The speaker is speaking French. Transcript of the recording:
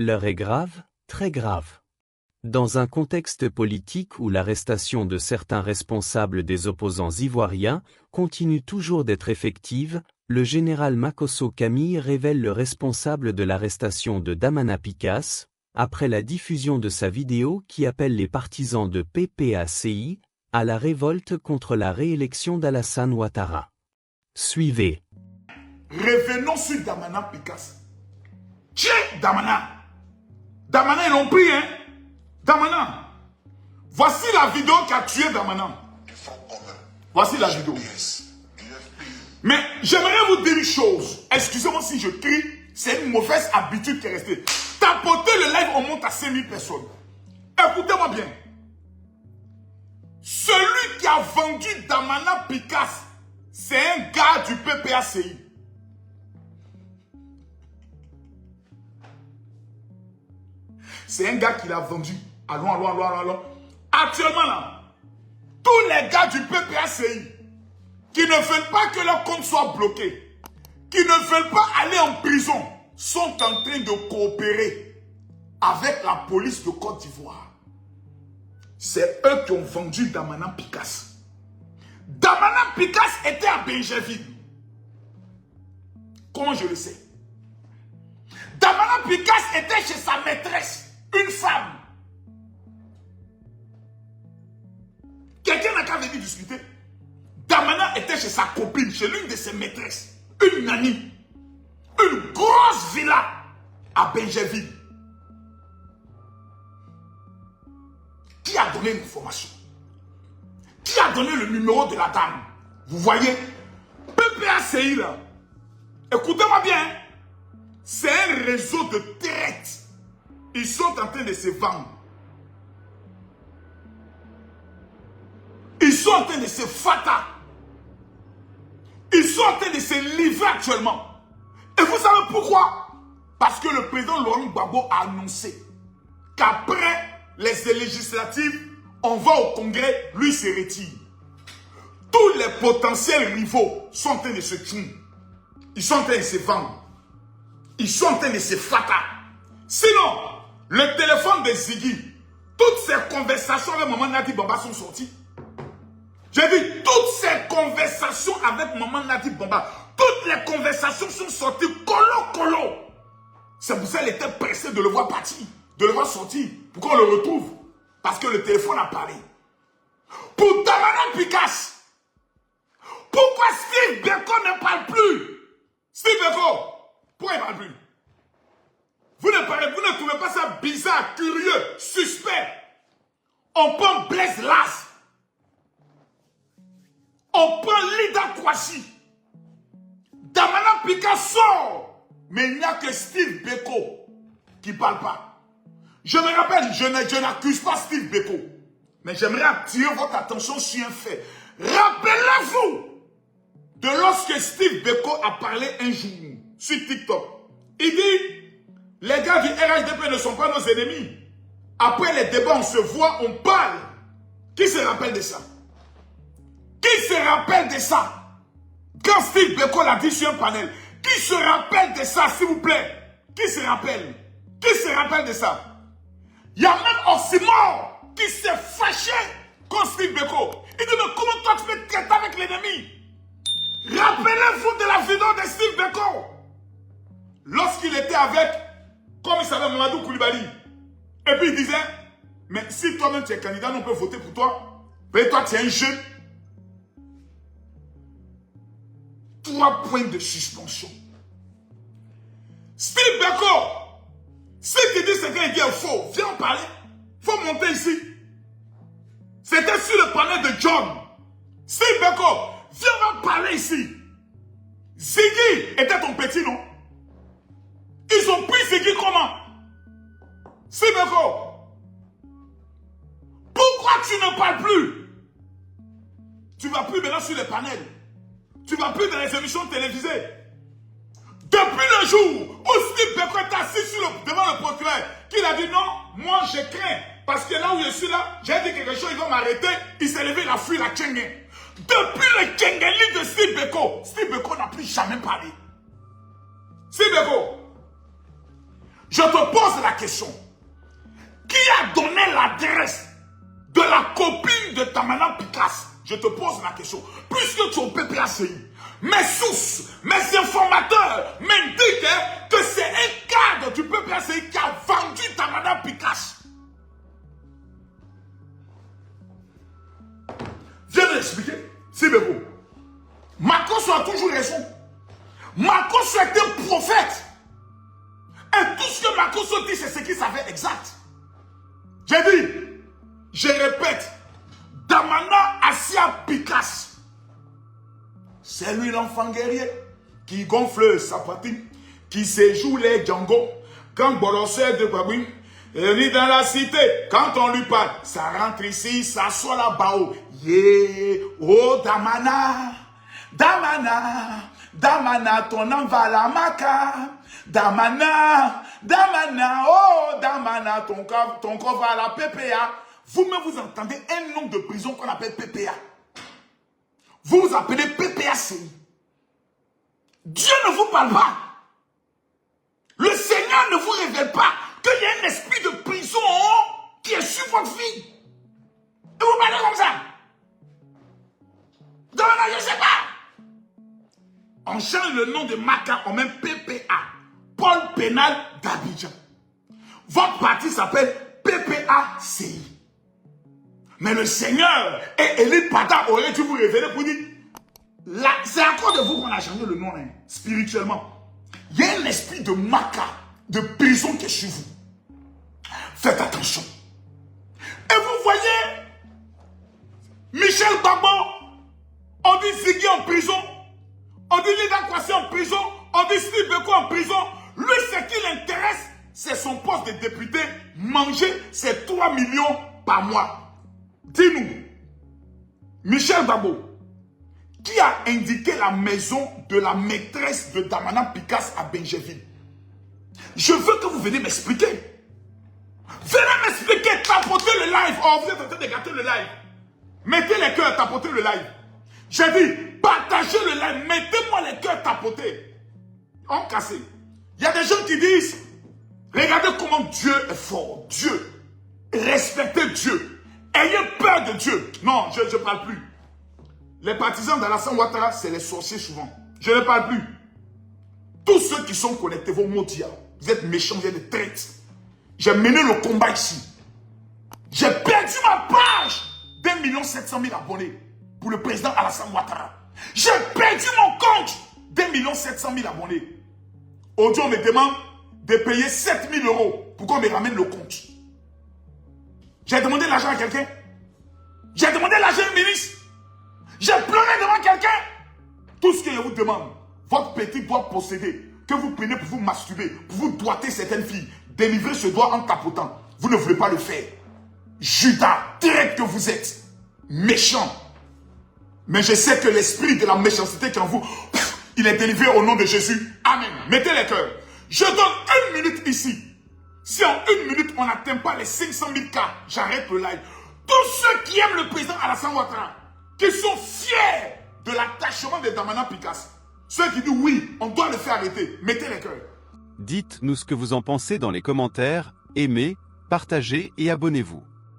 L'heure est grave, très grave. Dans un contexte politique où l'arrestation de certains responsables des opposants ivoiriens continue toujours d'être effective, le général Makosso Camille révèle le responsable de l'arrestation de Damana Picasse, après la diffusion de sa vidéo qui appelle les partisans de PPACI à la révolte contre la réélection d'Alassane Ouattara. Suivez. Revenons sur Damana Picasse. Tiens, Damana. Damana, ils l'ont pris, hein. Damana. Voici la vidéo qui a tué Damana. Voici la vidéo. Mais j'aimerais vous dire une chose. Excusez-moi si je crie. C'est une mauvaise habitude qui est restée. Tapoter le live, on monte à 5000 personnes. Écoutez-moi bien. Celui qui a vendu Damana Picasse, c'est un gars du PPACI. C'est un gars qui l'a vendu. Allons. Actuellement là, tous les gars du PPACI qui ne veulent pas que leur compte soit bloqué, qui ne veulent pas aller en prison, sont en train de coopérer avec la police de Côte d'Ivoire. C'est eux qui ont vendu Damana Picasse. Damana Picasse était à Benjerville. Comment je le sais? Damana Picasse était chez sa maîtresse, une femme. Quelqu'un n'a qu'à venir discuter. Damana était chez sa copine, chez l'une de ses maîtresses, une nanny. Une grosse villa à Benjerville. Qui a donné l'information? Qui a donné le numéro de la dame? Vous voyez, PPACI là, écoutez-moi bien, c'est un réseau de traite. Ils sont en train de se vendre. Ils sont en train de se fata. Ils sont en train de se livrer actuellement. Et vous savez pourquoi? Parce que le président Laurent Gbagbo a annoncé qu'après les législatives, on va au Congrès, lui se retire. Tous les potentiels rivaux sont en train de se tuer. Ils sont en train de se vendre. Ils sont en train de se fata. Sinon, le téléphone de Ziggy, toutes ces conversations avec Maman Nadi Bamba sont sorties. J'ai dit, toutes ces conversations avec Maman Nadi Bamba, toutes les conversations sont sorties colo. C'est pour ça qu'elle était pressée de le voir partir, de le voir sortir, pour qu'on le retrouve. Parce que le téléphone a parlé. Pour Damana Picasse, pourquoi Steve Beko ne parle plus? Steve Beko, pourquoi il ne parle plus? Vous ne trouvez pas ça bizarre, curieux, suspect? On prend Blaise Las. On prend Lida Kouachi. Damana Picasso. Mais il n'y a que Steve Beko qui ne parle pas. Je me rappelle, je n'accuse pas Steve Beko. Mais j'aimerais attirer votre attention sur un fait. Rappelez-vous de lorsque Steve Beko a parlé un jour sur TikTok. Il dit, les gars du RHDP ne sont pas nos ennemis. Après les débats, on se voit, on parle. Qui se rappelle de ça? Qui se rappelle de ça? Quand Steve Beko l'a dit sur un panel, qui se rappelle de ça, s'il vous plaît? Qui se rappelle? Qui se rappelle de ça? Il y a même Ossimor qui s'est fâché contre Steve Beko. Il dit, mais comment toi tu peux traiter avec l'ennemi? Rappelez-vous de la vidéo de Steve Beko. Lorsqu'il était avec, comme il s'appelle, Mamadou Koulibaly. Et puis il disait, mais si toi-même tu es candidat, on peut voter pour toi. Mais toi tu es un jeune. 3 points de suspension. Steve Beko, si tu dis ce qu'il dit est faux, viens en parler. Faut monter ici. C'était sur le panel de John. Steve Beko, viens en parler ici. Ziggy était ton petit, non? Ils ont pris Ziggy comment? Steve Beko, pourquoi tu ne parles plus? Tu ne vas plus maintenant sur les panels. Tu ne vas plus dans les émissions télévisées. Depuis le jour où Steve Beko est assis devant le procureur, qu'il a dit non, moi je crains. Parce que là où je suis là, j'ai dit quelque chose, ils vont m'arrêter. Il s'est levé, il a fui la Tchengen. Depuis le Tchengeli de Steve Beko n'a plus jamais parlé. Steve Beko, Je te pose la question. Qui a donné l'adresse de la copine de Damana Picasse? Je te pose la question. Puisque tu es au PPACI, mes sources, mes informateurs m'indiquent que c'est un cadre du PPACI qui a vendu Damana Picasse. Viens de l'expliquer. C'est beau. Marcos a toujours raison. Marcos est un prophète. Et tout ce que Marcos dit, c'est ce qu'il savait exact. J'ai dit, je répète, Damana Assia Picasse, c'est lui l'enfant guerrier qui gonfle sa poitrine, qui séjoue les Django, quand Borossé de Babouine est dans la cité, quand on lui parle, ça rentre ici, ça soit là-bas. Yeah, oh Damana, Damana, Damana, ton nom va la maca. Damana, Damana, oh Damana, ton corps va à la PPA. Vous-même, vous entendez un nom de prison qu'on appelle PPA. Vous vous appelez PPACI. Dieu ne vous parle pas. Le Seigneur ne vous révèle pas qu'il y a un esprit de prison qui est sur votre vie. Et vous parlez comme ça. Damana, je ne sais pas. On change le nom de Maca, on met PPA. Pôle pénal d'Abidjan. Votre parti s'appelle PPACI. Mais le Seigneur et Élie Pata auraient dû vous révéler pour dire, c'est à cause de vous qu'on a changé le nom, hein, spirituellement. Il y a un esprit de maca, de prison qui est sur vous. Faites attention. Et vous voyez, Michel Babo, on dit Ziggy en prison, on dit Lida Kwasi en prison, on dit Steve Beko en prison. Lui, ce qui l'intéresse, c'est son poste de député. Manger ses 3 millions par mois. Dis-nous, Michel Babo, qui a indiqué la maison de la maîtresse de Damana Picasse à Benjeville? Je veux que vous veniez m'expliquer. Venez m'expliquer, tapotez le live. Oh, vous êtes en train de gâter le live. Mettez les cœurs, tapotez le live. J'ai dit, partagez le live, mettez-moi les cœurs, tapotez. On casse. Il y a des gens qui disent, regardez comment Dieu est fort. Dieu. Respectez Dieu. Ayez peur de Dieu. Non, je ne parle plus. Les partisans d'Alassane Ouattara, c'est les sorciers souvent. Je ne parle plus. Tous ceux qui sont connectés, vos maudits, vous êtes méchants, vous êtes des traîtres. J'ai mené le combat ici. J'ai perdu ma page d'1 700 000 abonnés pour le président Alassane Ouattara. J'ai perdu mon compte d'1 700 000 abonnés. Aujourd'hui, on me demande de payer 7 000 € pour qu'on me ramène le compte. J'ai demandé l'argent à quelqu'un. J'ai demandé l'argent à un ministre. J'ai pleuré devant quelqu'un. Tout ce que je vous demande, votre petit doigt possédé, que vous prenez pour vous masturber, pour vous doiter certaines filles, délivrer ce doigt en tapotant. Vous ne voulez pas le faire. Judas, direct que vous êtes, méchant. Mais je sais que l'esprit de la méchanceté qui est en vous, il est délivré au nom de Jésus. Amen. Mettez les cœurs. Je donne 1 minute ici. Si en 1 minute, on n'atteint pas les 500 000 cas, j'arrête le live. Tous ceux qui aiment le président Alassane Ouattara, qui sont fiers de l'attachement de Damana Picasse, ceux qui disent oui, on doit le faire arrêter, mettez les cœurs. Dites-nous ce que vous en pensez dans les commentaires, aimez, partagez et abonnez-vous.